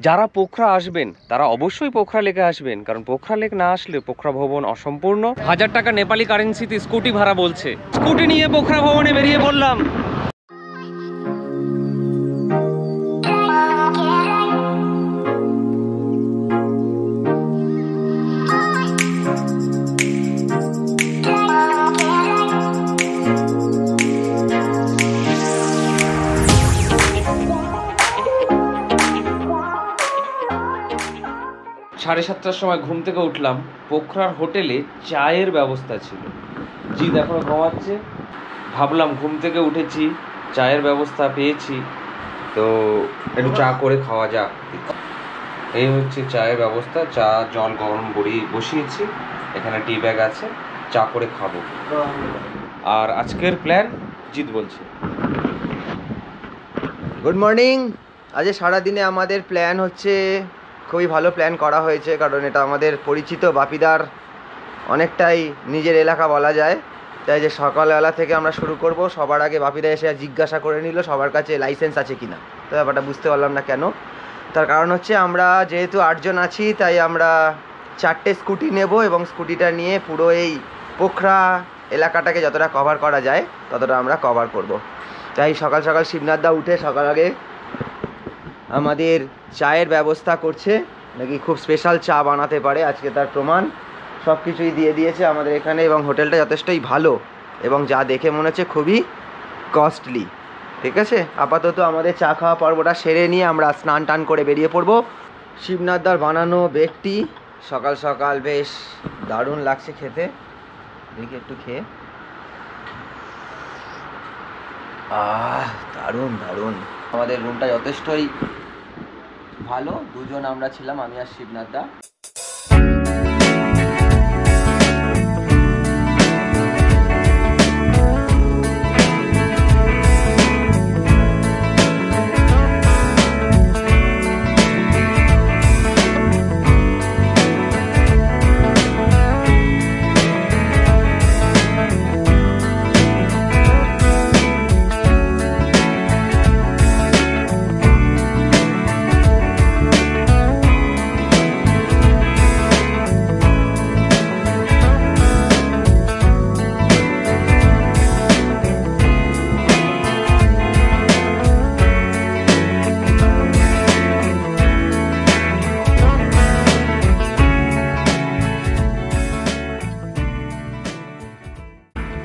যারা পোখরা আসবেন তারা অবশ্যই পোখরা লেকে আসবেন, কারণ পোখরা লেক না আসলে পোখরা ভবন অসম্পূর্ণ। 1000 টাকা নেপালি কারেন্সিতে স্কুটি ভাড়া বলছে। স্কুটি নিয়ে পোখরা ভবনে বেরিয়ে পড়লাম। 7:30টার সময় ঘুম থেকে উঠলাম। পোখরার হোটেলে চায়ের ব্যবস্থা ছিল। জিৎ এখনো ঘুমাচ্ছে। ভাবলাম ঘুম থেকে উঠেছি, চায়ের ব্যবস্থা পেয়েছি, তো একটু চা করে খাওয়া যাক। এই হচ্ছে চায়ের ব্যবস্থা। চা জল গরম বসিয়েছি, এখানে টি ব্যাগ আছে, চা করে খাবো। আর আজকের প্ল্যান জিৎ বলছে। Good morning. আজ সারাদিনে আমাদের প্ল্যান হচ্ছে, খুবই ভালো প্ল্যান করা হয়েছে, কারণ এটা আমাদের পরিচিত বাপিদার অনেকটাই নিজের এলাকা বলা যায়। তাই যে সকালবেলা থেকে আমরা শুরু করব। সবার আগে বাপিদা এসে জিজ্ঞাসা করে নিল সবার কাছে লাইসেন্স আছে কিনা। তো ব্যাপারটা বুঝতে পারলাম না কেন। তার কারণ হচ্ছে আমরা যেহেতু 8 জন আছি, তাই আমরা 4টে স্কুটি নেব এবং স্কুটিটা নিয়ে পুরো এই পোখরা এলাকাটাকে যতটা কভার করা যায় ততটা আমরা কভার করব। তাই সকাল সকাল শিবনাথদা উঠে সকাল আগে আমাদের চায়ের ব্যবস্থা করছে, নাকি খুব স্পেশাল চা বানাতে পারে, আজকে তার প্রমাণ। সব কিছুই দিয়ে দিয়েছে আমাদের এখানে, এবং হোটেলটা যথেষ্টই ভালো এবং যা দেখে মনে হচ্ছে খুবই কস্টলি। ঠিক আছে, আপাতত আমাদের চা খাওয়া পর্বটা সেরে নিয়ে আমরা স্নান টান করে বেরিয়ে পড়বো। শিবনাথদার বানানো বেকটি সকাল সকাল বেশ দারুণ লাগছে খেতে। দেখি একটু খেয়ে, দারুণ দারুণ। আমাদের রুমটা যথেষ্টই ভালো। 2 জন আমরা ছিলাম, আমি আর শিবনাথদা।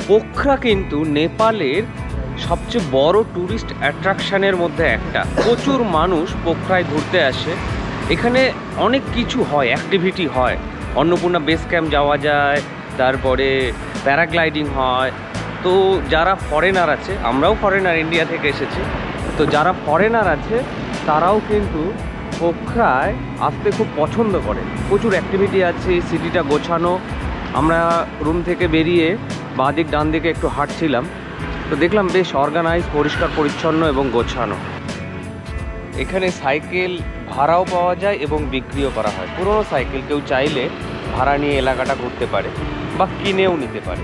পোখরা কিন্তু নেপালের সবচেয়ে বড় ট্যুরিস্ট অ্যাট্রাকশনের মধ্যে একটা। প্রচুর মানুষ পোখরায় ঘুরতে আসে। এখানে অনেক কিছু হয়, অ্যাক্টিভিটি হয়। অন্নপূর্ণা বেস ক্যাম্প যাওয়া যায়, তারপরে প্যারাগ্লাইডিং হয়। তো যারা ফরেনার আছে, আমরাও ফরেনার, ইন্ডিয়া থেকে এসেছি, তো যারা ফরেনার আছে তারাও কিন্তু পোখরায় আসতে খুব পছন্দ করে। প্রচুর অ্যাক্টিভিটি আছে, সিটিটা গোছানো। আমরা রুম থেকে বেরিয়ে বাঁদিক ডান দিকে একটু হাঁটছিলাম, তো দেখলাম বেশ অর্গানাইজ, পরিষ্কার পরিচ্ছন্ন এবং গোছানো। এখানে সাইকেল ভাড়াও পাওয়া যায় এবং বিক্রিও করা হয়। পুরোনো সাইকেল কেউ চাইলে ভাড়া নিয়ে এলাকাটা ঘুরতে পারে বা কিনেও নিতে পারে।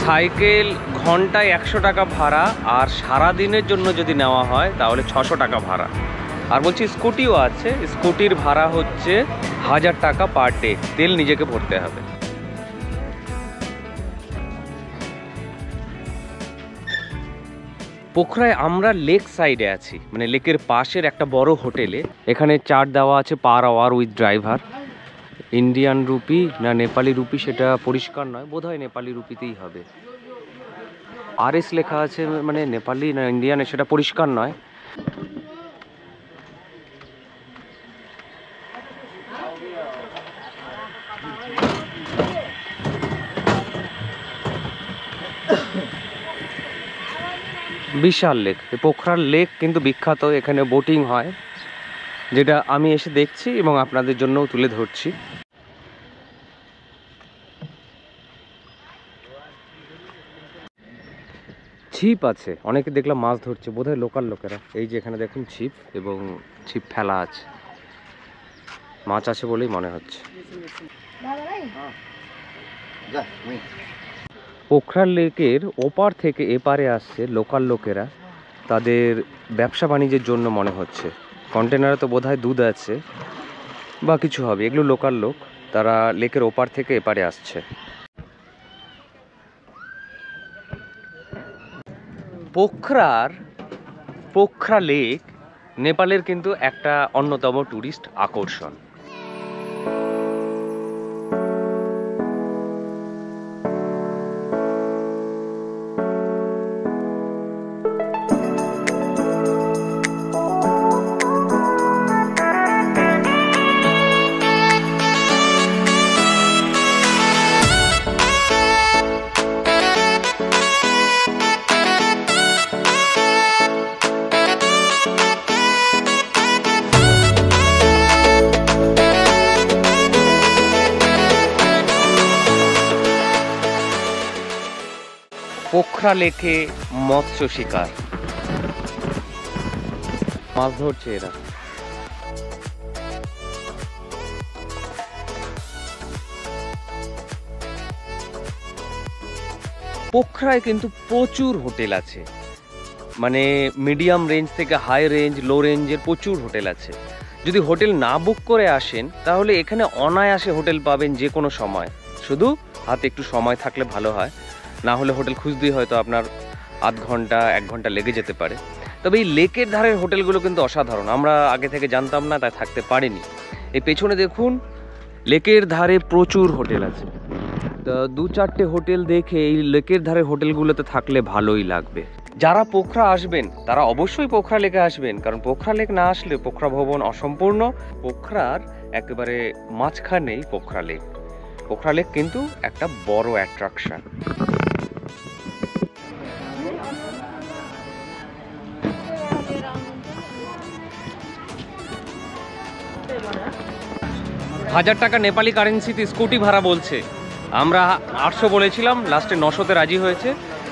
সাইকেল ঘন্টায় 100 টাকা ভাড়া, আর সারা দিনের জন্য যদি নেওয়া হয় তাহলে 600 টাকা ভাড়া। আর বলছি স্কুটিও আছে, স্কুটির ভাড়া হচ্ছে 1000 টাকা পার ডে, তেল নিজেকে ভরতে হবে। পোখরায় আমরা লেক সাইডে আছি, মানে লেকের পাশের একটা বড় হোটেলে। এখানে চার্ট দেওয়া আছে per hour with driver. Indian rupee না নেপালি রুপি সেটা পরিষ্কার নয়, বোধহয় নেপালি রুপিতেই হবে। RS লেখা আছে, মানে নেপালি না ইন্ডিয়ান সেটা পরিষ্কার নয়। বিশাল লেক, পোখরার লেক কিন্তু বিখ্যাত। এখানে বোটিং হয়, যেটা আমি এসে দেখছি এবং আপনাদের জন্যও তুলে ধরছি। ছিপ আছে, অনেকে দেখলাম মাছ ধরছে, বোধহয় লোকাল লোকেরা। এই যে এখানে দেখুন ছিপ, এবং ছিপ ফেলা আছে, মাছ আছে বলেই মনে হচ্ছে। পোখরা লেকের ওপার থেকে এপারে আসছে লোকাল লোকেরা, তাদের ব্যবসা বাণিজ্যের জন্য মনে হচ্ছে। কন্টেনারে তো বোধহয় দুধ আছে বা কিছু হবে, এগুলো লোকাল লোক, তারা লেকের ওপার থেকে এপারে আসছে। পোখরা লেক নেপালের কিন্তু একটা অন্যতম ট্যুরিস্ট আকর্ষণ। পোখরা লেকে মৎস্য শিকার, মাছ ধরছে এরা। পোখরায় কিন্তু প্রচুর হোটেল আছে, মানে মিডিয়াম রেঞ্জ থেকে হাই রেঞ্জ, লো রেঞ্জের প্রচুর হোটেল আছে। যদি হোটেল না বুক করে আসেন তাহলে এখানে অনায়াসে হোটেল পাবেন যে কোনো সময়, শুধু হাতে একটু সময় থাকলে ভালো হয়, না হলে হোটেল খুঁজতেই হয়তো আপনার আধ ঘন্টা 1 ঘন্টা লেগে যেতে পারে। তবে এই লেকের ধারের হোটেলগুলো কিন্তু অসাধারণ, আমরা আগে থেকে জানতাম না, তাই থাকতে পারিনি। এই পেছনে দেখুন, লেকের ধারে প্রচুর হোটেল আছে। তো 2-4টে হোটেল দেখে এই লেকের ধারে হোটেলগুলোতে থাকলে ভালোই লাগবে। যারা পোখরা আসবেন তারা অবশ্যই পোখরা লেকে আসবেন, কারণ পোখরা লেক না আসলে পোখরা ভবন অসম্পূর্ণ। পোখরার একেবারে মাঝখানেই পোখরা লেক। পোখরা লেক কিন্তু একটা বড় অ্যাট্রাকশন। হাজার টাকা নেপালি কারেন্সিতে স্কুটি ভাড়া বলছে। আমরা 800 বলেছিলাম, লাস্টে 900-তে রাজি হয়েছে।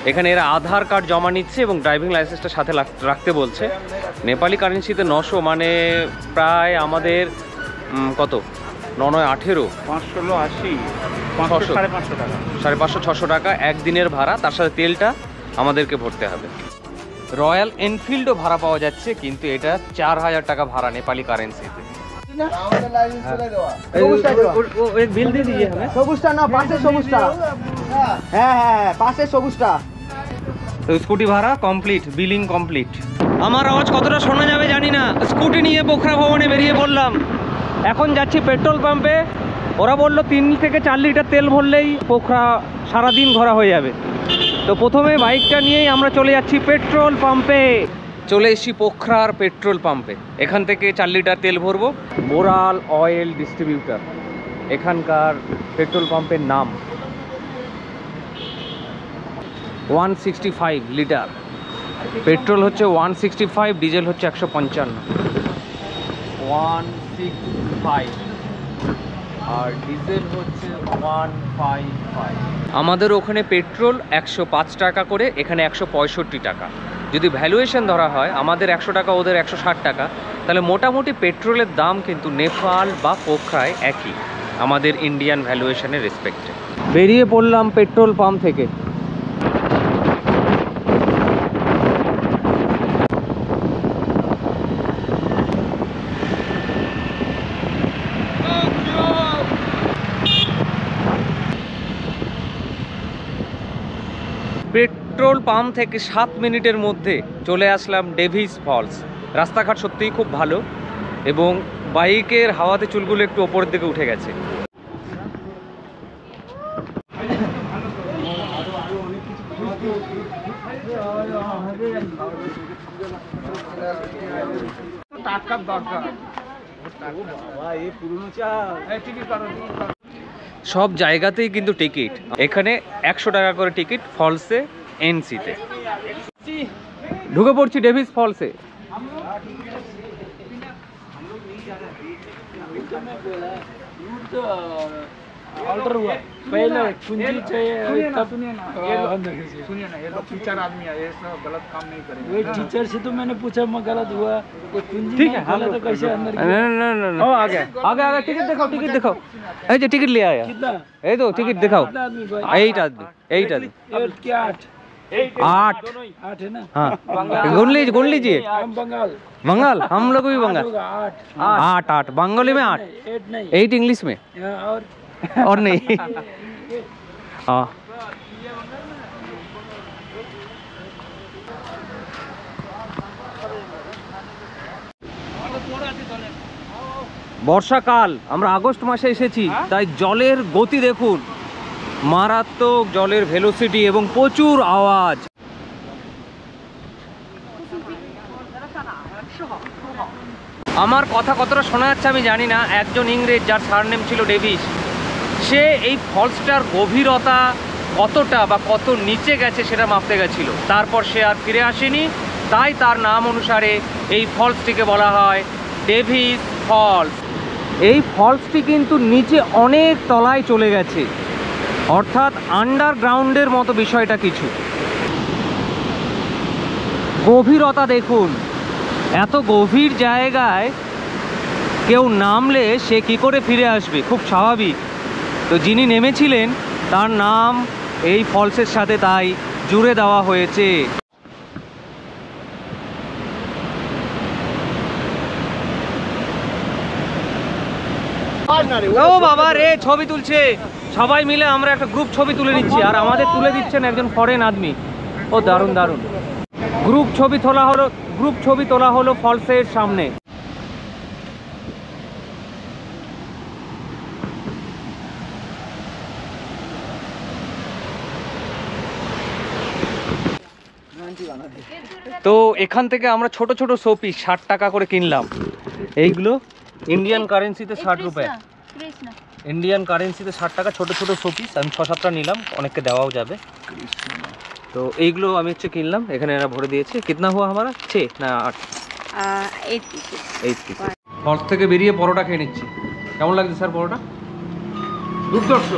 এখানে এরা আধার কার্ড জমা নিচ্ছে এবং ড্রাইভিং লাইসেন্সটা সাথে রাখতে বলছে। নেপালি কারেন্সিতে 900 মানে প্রায় আমাদের কত, 9-9-18, 580, 500 টাকা, 550-600 টাকা একদিনের ভাড়া, তার সাথে তেলটা আমাদেরকে ভরতে হবে। রয়্যাল এনফিল্ডও ভাড়া পাওয়া যাচ্ছে, কিন্তু এটা 4000 টাকা ভাড়া নেপালি কারেন্সিতে। বিল দিয়ে দিজিয়ে হমেं সবুজটা না, পাশে সবুজটা। হ্যাঁ হ্যাঁ, পাশে সবুজটা। তো স্কুটি ভাড়া কমপ্লিট, বিলিং কমপ্লিট। আমার আওয়াজ কতটা শোনা যাবে জানি না। স্কুটি নিয়ে পোখরা ভবনে বেরিয়ে পড়লাম। এখন যাচ্ছি পেট্রোল পাম্পে। ওরা বললো 3 থেকে 4 লিটার তেল ভরলেই পোখরা সারাদিন ঘোরা হয়ে যাবে। তো প্রথমে বাইকটা নিয়েই আমরা চলে যাচ্ছি পেট্রোল পাম্পে। চলে এসেছি পোখরার পেট্রোল পাম্পে। এখান থেকে 4 লিটার তেল ভরবো। বোরাল অয়েল ডিস্ট্রিবিউটার এখানকার পেট্রোল পাম্পের নাম। 165 লিটার পেট্রোল হচ্ছে 165, ডিজেল হচ্ছে 155। 165 আর ডিজেল হচ্ছে 155। আমাদের ওখানে পেট্রোল 105 টাকা করে, এখানে 165 টাকা। যদি ভ্যালুয়েশন ধরা হয় আমাদের 100 টাকা, ওদের 160 টাকা, তাহলে মোটামুটি পেট্রোলের দাম কিন্তু নেপাল বা পোখরায় একই, আমাদের ইন্ডিয়ান ভ্যালুয়েশনের রেসপেক্টে। বেরিয়ে পড়লাম পেট্রোল পাম্প থেকে। পেট্রোল পাম্প থেকে 7 মিনিটের মধ্যে চলে আসলাম ডেভিস ফলস। রাস্তাঘাট সত্যিই খুব ভালো এবং বাইকের হাওয়াতে চুলগুলো একটু ওপরের দিকে উঠে গেছে। সব জায়গাতেই কিন্তু টিকিট, এখানে 100 টাকা করে টিকিট ফলসে, এনসিতে। ঢুকে পড়ছি ডেভিস ফলসে। ऑल्टर हुआ पहले कुंजी चाहिए तब सुनिए ना ये लोग टीचर आदमी है, ये सब गलत काम नहीं करेंगे। वही टीचर से तो मैंने पूछा मैं गलत हुआ, कोई कुंजी ठीक है हाल तो कैसे अंदर ओ आ गया आगे टिकट दिखाओ, टिकट दिखाओ। এই যে টিকিট লিয়ে আয়া, कितना এই তো টিকিট দিখাও। आदमी 8 आदमी, 8 आदमी। क्या 8 8 है ना हाँ गुन लीजिए हम बंगाल बंगाल हम लोग भी बंगाल 8 8 बंगाली में 8 8 नहीं 8 इंग्लिश में और नहीं हाँ বর্ষাকাল আমরা আগস্ট মাসে এসেছি তাই জলের গতি দেখুন মারাত্মক জলের ভেলোসিটি এবং প্রচুর আওয়াজ আমার কথা কতটা শোনা যাচ্ছে আমি জানি না একজন ইংরেজ যার সারনেম ছিল ডেভিস সে এই ফলসটার গভীরতা কতটা বা কত নিচে গেছে সেটা মাপতে গেছিল তারপর সে আর ফিরে আসেনি তাই তার নাম অনুসারে এই ফলসটিকে বলা হয় ডেভিস ফলস এই ফলসটি কিন্তু নিচে অনেক তলায় চলে গেছে অর্থাৎ আন্ডারগ্রাউন্ডের মতো বিষয়টা কিছু গভীরতা দেখুন এত গভীর জায়গায় কেউ নামলে সে কি করে ফিরে আসবে খুব স্বাভাবিক তো যিনি নেমেছিলেন তার নাম এই ফলসের সাথে তাই জুড়ে দেওয়া হয়েছে ও বাবা রে ছবি তুলছে সবাই মিলে আমরা একটা গ্রুপ ছবি তুলে নিচ্ছি আর আমাদের তুলে দিচ্ছেন একজন ফরেন আদমি ও দারুণ দারুণ গ্রুপ ছবি তোলা হলো ফলসের সামনে তো এখান থেকে আমরা ছোট ছোট শোপিস 60 টাকা করে কিনলাম এইগুলো ইন্ডিয়ান কারেন্সিতে 60 রুপয়ে इंडियन কারেন্সিতে 60 টাকা ছোট ছোট শোপিস আমি 6-7টা নিলাম অনেককে দেওয়াও যাবে তো এইগুলো আমি হচ্ছে কিনলাম এখানে এরা ভরে দিয়েছে कितना हुआ हमारा 6 না 8 পিস ফলস থেকে বেরিয়ে পরোটা খেয়ে নিচ্ছি কেমন লাগছে স্যার পরোটা দুর্ধর্ষ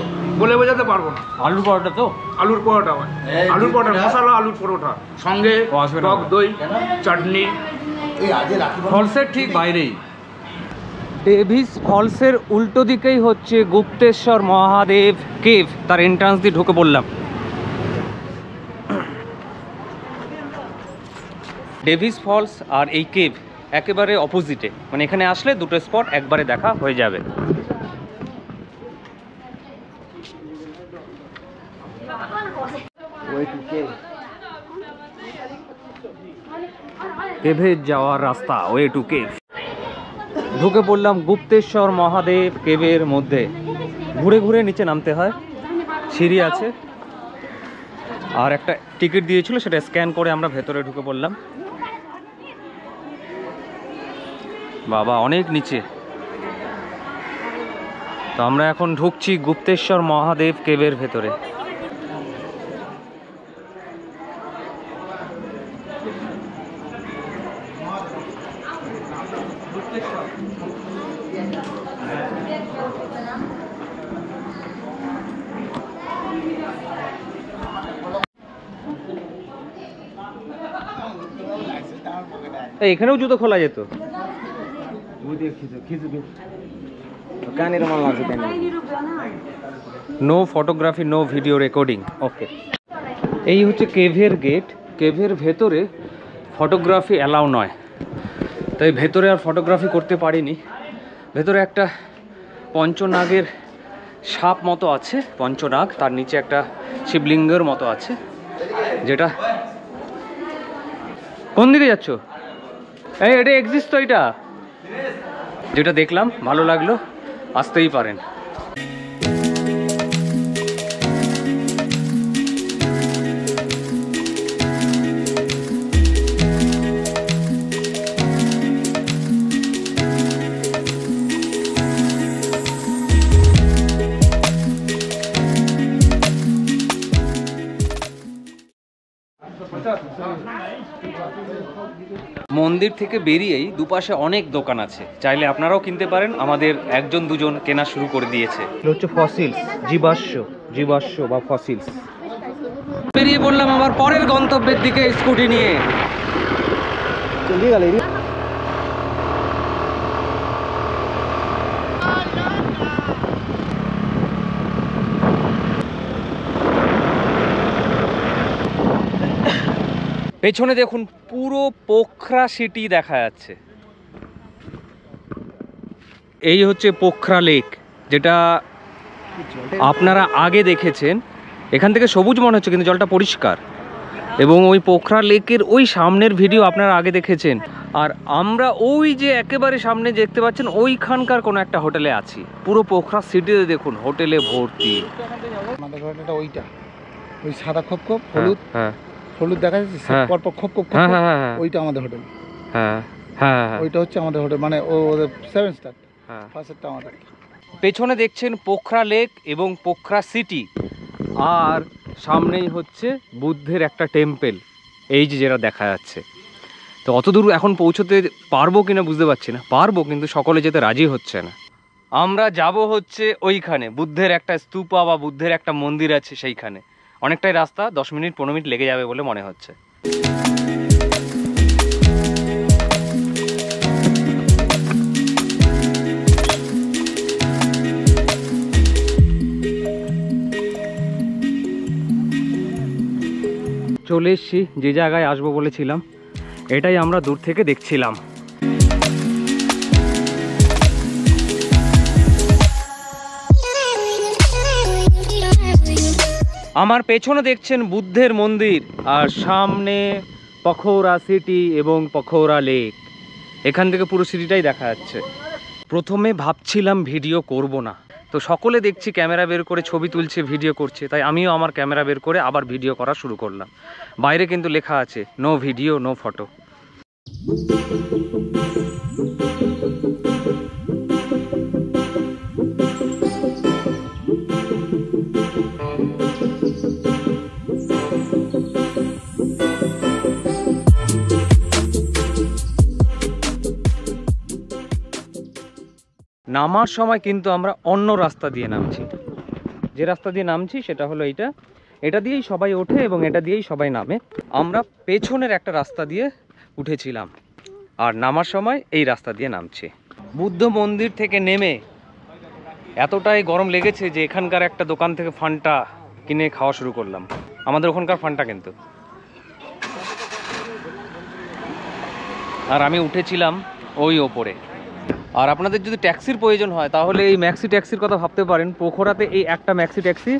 বলে বোঝাতে পারবো না আলুর পরোটা তো আলুর পরোটা হয় আলুর পরোটা মশলা আলুর পরোটা সঙ্গে টক দই চাটনি ফলসের ঠিক বাইরেই ডেভিস ফলসের উল্টো দিকেই হচ্ছে গুপ্তেশ্বর মহাদেব কেভ তার এন্ট্রান্স দিয়ে ঢুকে পড়লাম ডেভিস ফলস আর এই কেভ একেবারে অপোজিটে মানে এখানে আসলে দুটো স্পট একবারে দেখা হয়ে যাবে কেভে যাওয়ার রাস্তা ওয়ে টু কেভ ঢুকে পড়লাম গুপ্তেশ্বর মহাদেব কেভের মধ্যে ঘুরে ঘুরে নিচে নামতে হয় সিঁড়ি আছে আর একটা টিকিট দিয়েছিল সেটা স্ক্যান করে আমরা ভেতরে ঢুকে পড়লাম বাবা অনেক নিচে তো আমরা এখন ঢুকছি গুপ্তেশ্বর মহাদেব কেভের ভেতরে এখানেও জুতো খোলা যেত no photography no video recording okay এই হচ্ছে কেভের গেট কেভের ভেতরে ফটোগ্রাফি অ্যালাউ নয় তাই ভেতরে আর ফটোগ্রাফি করতে পারিনি ভেতরে একটা পঞ্চনাগের সাপ মতো আছে পঞ্চনাগ তার নিচে একটা শিবলিঙ্গের মতো আছে যেটা কোন দিকে যাচ্ছ এই এটা এক্সিস্ট তো এটা যেটা দেখলাম ভালো লাগলো আসতেই পারেন মন্দির থেকে বেরিয়েই দুপাশে অনেক দোকান আছে চাইলে আপনারাও কিনতে পারেন আমাদের একজন দুজন কেনা শুরু করে দিয়েছে হচ্ছে ফসিলস জীবাশ্ম বা ফসিলস বেরিয়ে পড়লাম আবার পরের গন্তব্যের দিকে স্কুটি নিয়ে পেছনে দেখুন পুরো পোখরা সিটি দেখা যাচ্ছে। এই হচ্ছে পোখরা লেক, যেটা আপনারা আগে দেখেছেন। এখান থেকে সবুজ মনে হচ্ছে কিন্তু জলটা পরিষ্কার, এবং ওই পোখরা লেকের ওই সামনের ভিডিও আপনারা আগে দেখেছেন। আর আমরা ওই যে একেবারে সামনে দেখতে পাচ্ছেন ওইখানকার কোনো একটা হোটেলে আছি। পুরো পোখরা সিটিতে দেখুন হোটেলে ভর্তি। আমাদের হোটেলটা ওইটা, ওই সাদা খোপ খোপ হলুদ, হ্যাঁ হলুদ দেখা যাচ্ছে হ্যাঁ। পরপর খোপ খোপ হ্যাঁ হ্যাঁ হ্যাঁ ওইটা আমাদের হোটেল। হ্যাঁ হ্যাঁ হ্যাঁ ওইটা হচ্ছে আমাদের হোটেল, মানে ওদের 7 স্টার, হ্যাঁ। ফার্স্টটা আমাদের। পেছনে দেখছেন পোখরা লেক এবং পোখরা সিটি, আর সামনেই হচ্ছে বুদ্ধের একটা টেম্পল, এই যে যেটা দেখা যাচ্ছে। তো অত দূর এখন পৌঁছতে পারবো কিনা বুঝতে পারছি না। পারবো, কিন্তু সকলে যেতে রাজি হচ্ছে না। আমরা যাব হচ্ছে ওইখানে, বুদ্ধের একটা স্তূপা বা বুদ্ধের একটা মন্দির আছে সেইখানে। অনেকটাই রাস্তা, 10 মিনিট 15 মিনিট লেগে যাবে বলে মনে হচ্ছে। চলে এসছি যে জায়গায় আসবো বলেছিলাম, এটাই আমরা দূর থেকে দেখছিলাম। আমার পেছনে দেখছেন বুদ্ধের মন্দির, আর সামনে পখৌরা সিটি এবং পখৌরা লেক। এখান থেকে পুরো সিটিটাই দেখা যাচ্ছে। প্রথমে ভাবছিলাম ভিডিও করব না, তো সকলে দেখছি ক্যামেরা বের করে ছবি তুলছে, ভিডিও করছে, তাই আমিও আমার ক্যামেরা বের করে আবার ভিডিও করা শুরু করলাম। বাইরে কিন্তু লেখা আছে নো ভিডিও নো ফটো। নামার সময় কিন্তু আমরা অন্য রাস্তা দিয়ে নামছি। যে রাস্তা দিয়ে নামছি সেটা হলো এইটা, এটা দিয়েই সবাই ওঠে এবং এটা দিয়েই সবাই নামে। আমরা পেছনের একটা রাস্তা দিয়ে উঠেছিলাম, আর নামার সময় এই রাস্তা দিয়ে নামছি। বুদ্ধ মন্দির থেকে নেমে এতটাই গরম লেগেছে যে এখানকার একটা দোকান থেকে ফান্টা কিনে খাওয়া শুরু করলাম। আমাদের ওখানকার ফান্টা কিন্তু। আর আমি উঠেছিলাম ওই ওপরে। আর আপনাদের যদি ট্যাক্সির প্রয়োজন হয় তাহলে এই ম্যাক্সি ট্যাক্সির কথা ভাবতে পারেন। পোখরাতে এই একটা ম্যাক্সি ট্যাক্সি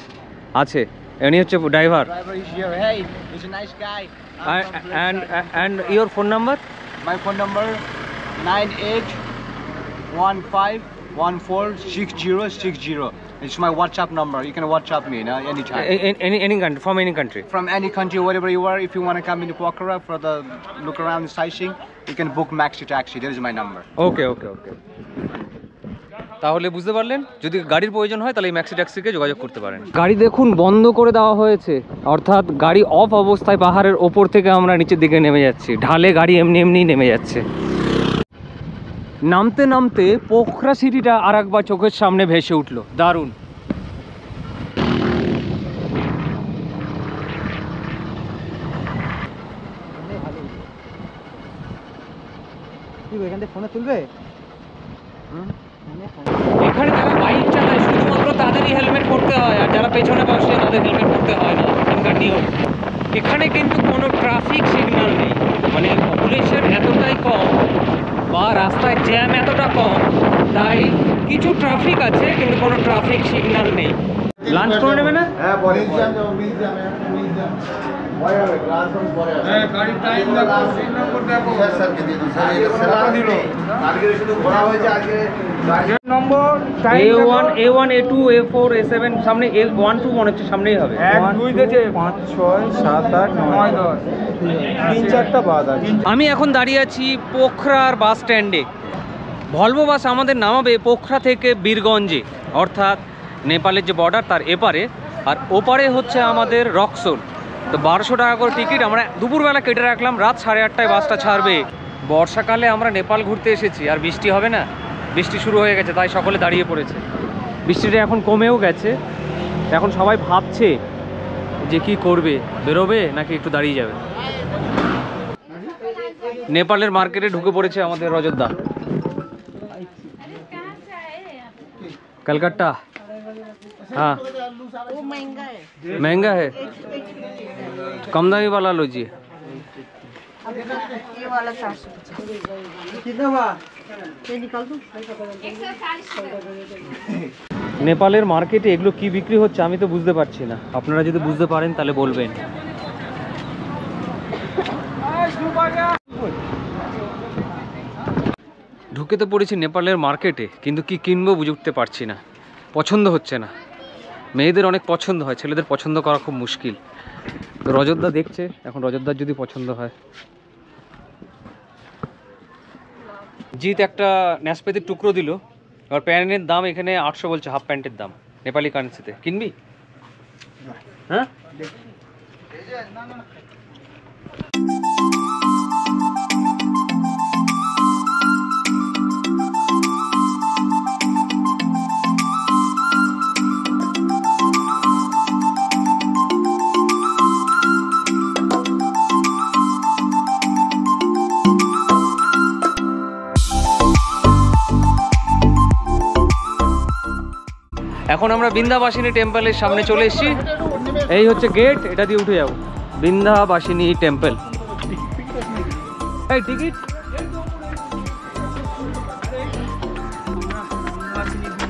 আছে, উনি হচ্ছে driver. and your phone number? My phone number 9815146060. It's my WhatsApp number. You can WhatsApp me anytime. Any country, from any country. From any country, wherever you are, if you want to come into Pokhara for the look around the sightseeing, you can book Maxi Taxi. That is my number. Okay. তাহলে বুঝতে পারলেন, যদি গাড়ির প্রয়োজন হয় তাহলে এই maxi ট্যাক্সিকে যোগাযোগ করতে পারেন। গাড়ি দেখুন বন্ধ করে দেওয়া হয়েছে, অর্থাৎ গাড়ি অফ অবস্থায় পাহাড়ের ওপর থেকে আমরা নিচের দিকে নেমে যাচ্ছি। ঢালে গাড়ি এমনি নেমে যাচ্ছে। নামতে নামতে পোখরা সিটিটা আর একবার চোখের সামনে ভেসে উঠলো। দারুণ। এখান থেকে ফোনে তুলবে? এখানে যারা বাইক চালায় শুধুমাত্র তাদেরই হেলমেট পরতে হয়, আর যারা পেছনে বসে তাদের হেলমেট পরতে হয় না, এখানকার নিয়ম। এখানে কিন্তু কোনো ট্রাফিক সিগন্যাল নেই, মানে পপুলেশন এতটাই কম বা রাস্তায় জ্যাম এতটা কম, তাই কিছু ট্রাফিক আছে কিন্তু কোনো ট্রাফিক সিগন্যাল নেই। লাঞ্চ করে নেবে না? হ্যাঁ, পরে A1, A1, A2, A4, A7 সামনে A1, 2 মনে হচ্ছে সামনেই হবে। 1 2 5 6 7 8 9 10 3-4টা বাদ আছে। আমি এখন দাঁড়িয়ে আছি পোখরার বাস স্ট্যান্ডে। ভলভো বাস আমাদের নামাবে পোখরা থেকে বীরগঞ্জে, অর্থাৎ নেপালের যে বর্ডার তার এপারে, আর ওপারে হচ্ছে আমাদের রক্সোল। তো 1200 টাকা করে টিকিট। আমরা দুপুরবেলা কেটে রাখলাম, রাত 8:30টায় বাসটা ছাড়বে। বর্ষাকালে আমরা নেপাল ঘুরতে এসেছি, আর বৃষ্টি হবে না, বৃষ্টি শুরু হয়ে গেছে, তাই সকলে দাঁড়িয়ে পড়েছে। বৃষ্টিটা এখন কমেও গেছে, এখন সবাই ভাবছে যে কি করবে, বেরোবে নাকি একটু দাঁড়িয়ে যাবে। নেপালের মার্কেটে ঢুকে পড়েছে আমাদের রজতদা। कलकत्ता। हाँ, वो महंगा है। महंगा है, कम दामी वाला लीजिए। ये वाला 400 कितना हुआ? ये निकाल दूं? নেপালের মার্কেটে এগুলো কি বিক্রি হচ্ছে আমি তো বুঝতে পারছি না, আপনারা যদি বুঝতে পারেন তাহলে বলবেন। ঢুকে তো পড়েছি নেপালের মার্কেটে, কিন্তু কি কিনবো বুঝে উঠতে পারছি না, পছন্দ হচ্ছে না। মেয়েদের অনেক পছন্দ হয়, ছেলেদের পছন্দ করা খুব মুশকিল। তো রজতদা দেখছে, এখন রজতদার যদি পছন্দ হয়। জিৎ একটা ন্যাসপাতির টুকরো দিল, আর প্যান্টের দাম এখানে 800 বলছে, হাফ প্যান্টের দাম নেপালি কারেন্সিতে। কিনবি? হ্যাঁ, এখন আমরা বৃন্দাবাসিনী টেম্পলের সামনে চলে এসেছি। এই হচ্ছে গেট, এটা দিয়ে উঠে যাবো বৃন্দাবাসিনী টেম্পল। এই টিকিট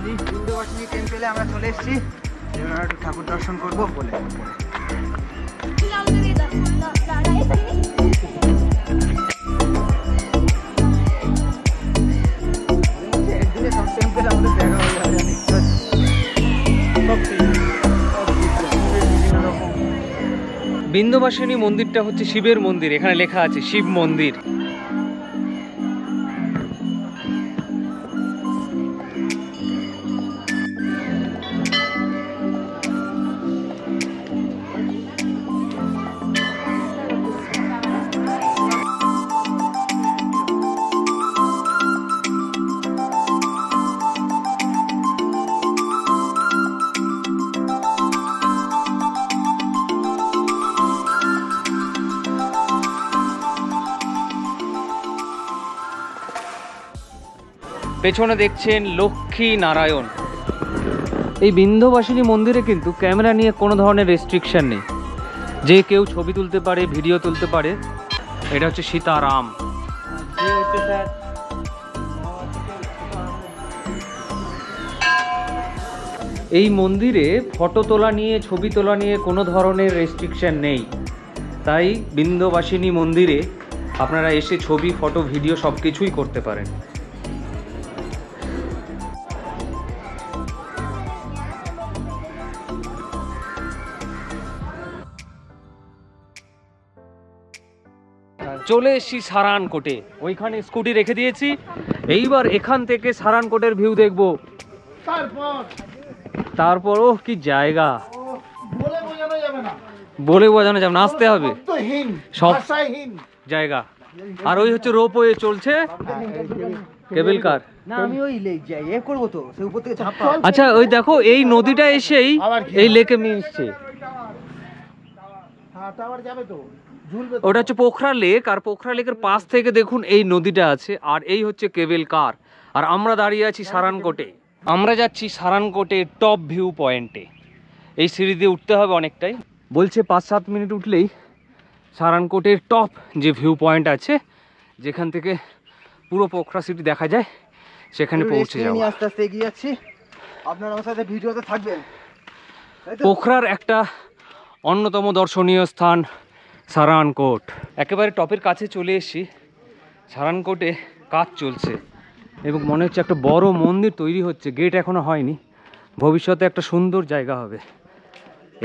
বৃন্দাবাসিনী টেম্পলে আমরা চলে এসেছি, এবার একটু ঠাকুর দর্শন করবো বলে। একদিনে সব টেম্পল আমাদের দেখা হয়ে যাবে, বৃন্দাবাসিনী মন্দিরটা হচ্ছে শিবের মন্দির, এখানে লেখা আছে শিব মন্দির। পেছনে দেখছেন লক্ষ্মী নারায়ণ। এই বিন্ধ্যবাসিনী মন্দিরে কিন্তু ক্যামেরা নিয়ে কোনো ধরনের রেস্ট্রিকশন নেই, যে কেউ ছবি তুলতে পারে, ভিডিও তুলতে পারে। এটা হচ্ছে সীতারাম। এই মন্দিরে ফটো তোলা নিয়ে, ছবি তোলা নিয়ে কোনো ধরনের রেস্ট্রিকশন নেই, তাই বিন্ধ্যবাসিনী মন্দিরে আপনারা এসে ছবি, ফটো, ভিডিও সব কিছুই করতে পারেন। চলে এসেছি সারানকোটে, ওইখানে স্কুটি রেখে দিয়েছি। এইবার এখান থেকে সারানকোটের ভিউ দেখবো। তারপর ও কি জায়গা, বলে বোঝানো যাবে না, আসতে হবে সব জায়গা। আর ওই হচ্ছে রোপওয়ে চলছে, কেবল কার। না আমি ওই ইয়ে করবো তো, সে উপর থেকে ঝাঁপ। আচ্ছা ওই দেখো, এই নদীটা এসেই এই লেকে মিশছে। ওটা হচ্ছে পোখরা লেক, আর পোখরা লেকের পাশ থেকে দেখুন এই নদীটা আছে, আর এই হচ্ছে কেবল কার। আর আমরা দাঁড়িয়ে আছি সারানকোটে। আমরা যাচ্ছি সারানকোটের টপ ভিউ পয়েন্টে। এই সিঁড়ি দিয়ে উঠতে হবে অনেকটাই, বলছে 5-7 মিনিট উঠলেই সারানকোটের টপ যে ভিউ পয়েন্ট আছে, যেখান থেকে পুরো পোখরা সিটি দেখা যায়, সেখানে পৌঁছে যাবো। আস্তে আস্তে এগিয়ে যাচ্ছি, আপনারা আমার সাথে ভিডিওতে থাকবেন। পোখরার একটা অন্যতম দর্শনীয় স্থান সারানকোট। একেবারে টপের কাছে চলে এসেছি। সারানকোটে কাজ চলছে এবং মনে হচ্ছে একটা বড় মন্দির তৈরি হচ্ছে, গেট এখনো হয়নি। ভবিষ্যতে একটা সুন্দর জায়গা হবে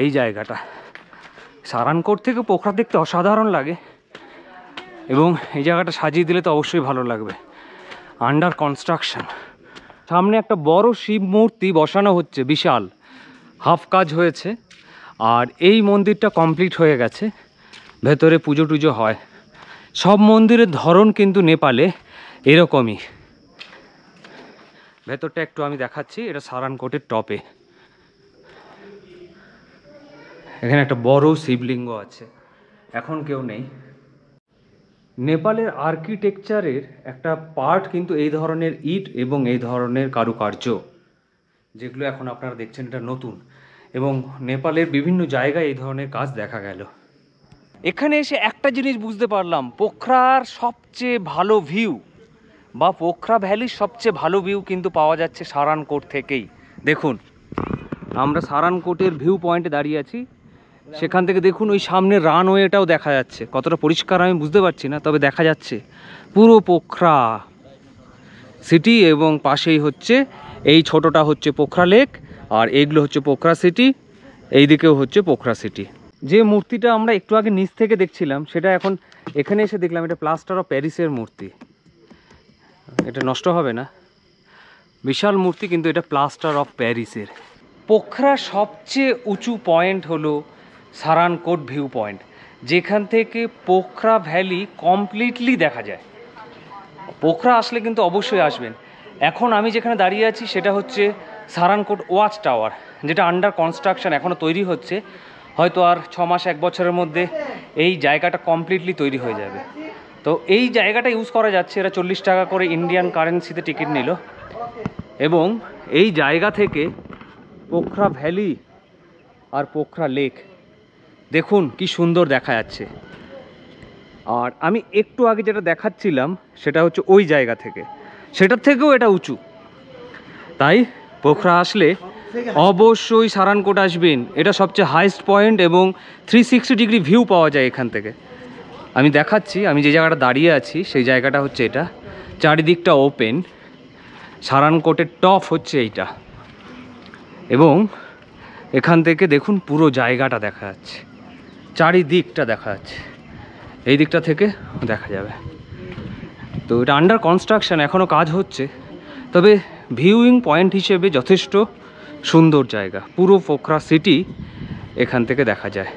এই জায়গাটা। সারানকোট থেকে পোখরা দেখতে অসাধারণ লাগে, এবং এই জায়গাটা সাজিয়ে দিলে তো অবশ্যই ভালো লাগবে। Under construction. সামনে একটা বড় শিব মূর্তি বসানো হচ্ছে, বিশাল, হাফ কাজ হয়েছে, আর এই মন্দিরটা কমপ্লিট হয়ে গেছে। ভেতরে পুজো টুজো হয়। সব মন্দিরের ধরন কিন্তু নেপালে এরকমই। ভেতরটা একটু আমি দেখাচ্ছি, এটা সারানকোটের টপে। এখানে একটা বড় শিবলিঙ্গ আছে, এখন কেউ নেই। নেপালের আর্কিটেকচারের একটা পার্ট কিন্তু এই ধরনের ইট এবং এই ধরনের কারুকার্য, যেগুলো এখন আপনারা দেখছেন, এটা নতুন। এবং নেপালের বিভিন্ন জায়গায় এই ধরনের কাজ দেখা গেল। এখানে এসে একটা জিনিস বুঝতে পারলাম, পোখরার সবচেয়ে ভালো ভিউ বা পোখরা ভ্যালির সবচেয়ে ভালো ভিউ কিন্তু পাওয়া যাচ্ছে সারানকোট থেকেই। দেখুন আমরা সারানকোটের ভিউ পয়েন্টে দাঁড়িয়ে আছি, সেখান থেকে দেখুন ওই সামনের রানওয়েটাও দেখা যাচ্ছে। কতটা পরিষ্কার আমি বুঝতে পারছি না, তবে দেখা যাচ্ছে পুরো পোখরা সিটি এবং পাশেই হচ্ছে এই ছোটটা হচ্ছে পোখরা লেক, আর এইগুলো হচ্ছে পোখরা সিটি, এই দিকেও হচ্ছে পোখরা সিটি। যে মূর্তিটা আমরা একটু আগে নিচ থেকে দেখছিলাম সেটা এখন এখানে এসে দেখলাম এটা প্লাস্টার অফ প্যারিসের মূর্তি। এটা নষ্ট হবে না, বিশাল মূর্তি, কিন্তু এটা প্লাস্টার অফ প্যারিসের। পোখরার সবচেয়ে উঁচু পয়েন্ট হলো সারানকোট ভিউ পয়েন্ট, যেখান থেকে পোখরা ভ্যালি কমপ্লিটলি দেখা যায়। পোখরা আসলে কিন্তু অবশ্যই আসবেন। এখন আমি যেখানে দাঁড়িয়ে আছি সেটা হচ্ছে সারানকোট ওয়াচ টাওয়ার, যেটা আন্ডার কনস্ট্রাকশন, এখনও তৈরি হচ্ছে। হয়তো আর 6 মাস 1 বছরের মধ্যে এই জায়গাটা কমপ্লিটলি তৈরি হয়ে যাবে। তো এই জায়গাটা ইউজ করা যাচ্ছে, এরা 40 টাকা করে ইন্ডিয়ান কারেন্সিতে টিকিট নিল, এবং এই জায়গা থেকে পোখরা ভ্যালি আর পোখরা লেক দেখুন কি সুন্দর দেখা যাচ্ছে। আর আমি একটু আগে যেটা দেখাচ্ছিলাম সেটা হচ্ছে ওই জায়গা থেকে, সেটার থেকেও এটা উঁচু। তাই পোখরা আসলে অবশ্যই সারানকোট আসবেন, এটা সবচেয়ে হাইস্ট পয়েন্ট এবং 360 ডিগ্রি ভিউ পাওয়া যায় এখান থেকে। আমি দেখাচ্ছি, আমি যে জায়গাটা দাঁড়িয়ে আছি সেই জায়গাটা হচ্ছে এটা, চারিদিকটা ওপেন। সারানকোটের টপ হচ্ছে এইটা, এবং এখান থেকে দেখুন পুরো জায়গাটা দেখা যাচ্ছে, চারিদিকটা দেখা যাচ্ছে, এই দিকটা থেকে দেখা যাবে। তো এটা আন্ডার কনস্ট্রাকশন, এখনও কাজ হচ্ছে, তবে ভিউইং পয়েন্ট হিসেবে যথেষ্ট সুন্দর জায়গা। পুরো পোখরা সিটি এখান থেকে দেখা যায়।